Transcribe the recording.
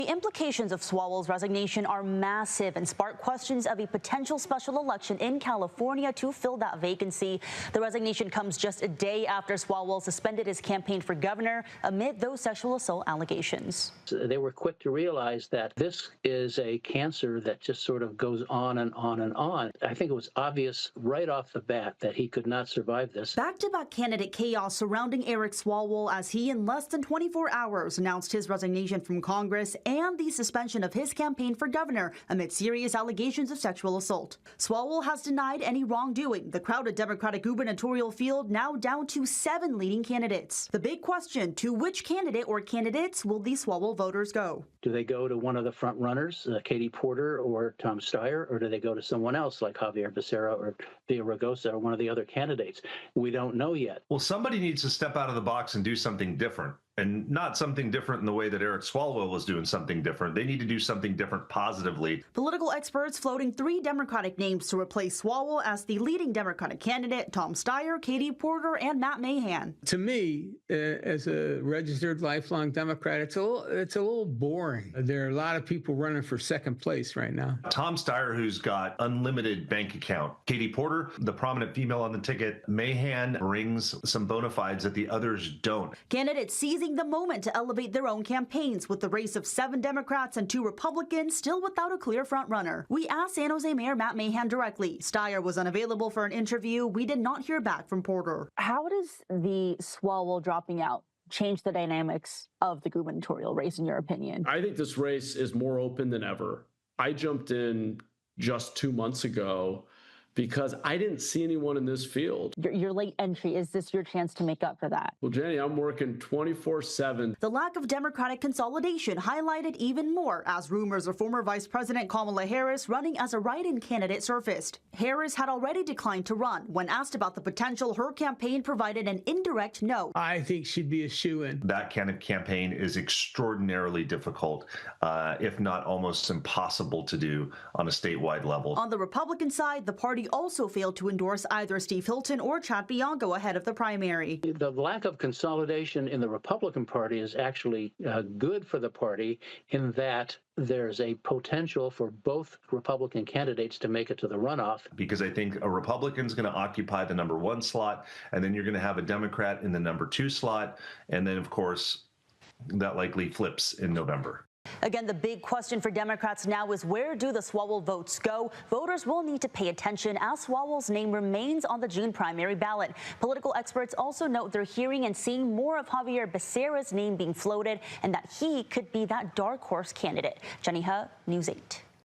The implications of Swalwell's resignation are massive and spark questions of a potential special election in California to fill that vacancy. The resignation comes just a day after Swalwell suspended his campaign for governor amid those sexual assault allegations. They were quick to realize that this is a cancer that just sort of goes on and on and on. I think it was obvious right off the bat that he could not survive this. Back-to-back candidate chaos surrounding Eric Swalwell as he, in less than 24 hours, announced his resignation from Congress and the suspension of his campaign for governor amid serious allegations of sexual assault. Swalwell has denied any wrongdoing. The crowded Democratic gubernatorial field now down to 7 leading candidates. The big question, to which candidate or candidates will the Swalwell voters go? Do they go to one of the front runners, Katie Porter or Tom Steyer, or do they go to someone else like Javier Becerra or Villaraigosa or one of the other candidates? We don't know yet. Well, somebody needs to step out of the box and do something different. And not something different in the way that Eric Swalwell was doing something different. They need to do something different positively. Political experts floating 3 Democratic names to replace Swalwell as the leading Democratic candidate: Tom Steyer, Katie Porter, and Matt Mahan. To me, as a registered lifelong Democrat, it's a little boring. There are a lot of people running for second place right now. Tom Steyer, who's got unlimited bank account. Katie Porter, the prominent female on the ticket. Mahan brings some bona fides that the others don't. Candidates seizing the moment to elevate their own campaigns, with the race of 7 Democrats and 2 Republicans still without a clear frontrunner. We asked San Jose Mayor Matt Mahan directly. Steyer was unavailable for an interview. We did not hear back from Porter. How does the Swalwell dropping out change the dynamics of the gubernatorial race, in your opinion? I think this race is more open than ever. I jumped in just 2 months ago because I didn't see anyone in this field. Your late entry, is this your chance to make up for that? Well, Jenny, I'm working 24/7. The lack of Democratic consolidation highlighted even more as rumors of former Vice President Kamala Harris running as a write-in candidate surfaced. Harris had already declined to run. When asked about the potential, her campaign provided an indirect no. I think she'd be a shoo-in. That kind of campaign is extraordinarily difficult, if not almost impossible to do on a statewide level. On the Republican side, the party also failed to endorse either Steve Hilton or Chad Bianco ahead of the primary. The lack of consolidation in the Republican Party is actually good for the party in that there's a potential for both Republican candidates to make it to the runoff. Because I think a Republican's going to occupy the number 1 slot, and then you're going to have a Democrat in the number 2 slot, and then, of course, that likely flips in November. Again, the big question for Democrats now is, where do the Swalwell votes go? Voters will need to pay attention as Swalwell's name remains on the June primary ballot. Political experts also note they're hearing and seeing more of Javier Becerra's name being floated, and that he could be that dark horse candidate. Jenny He, News 8.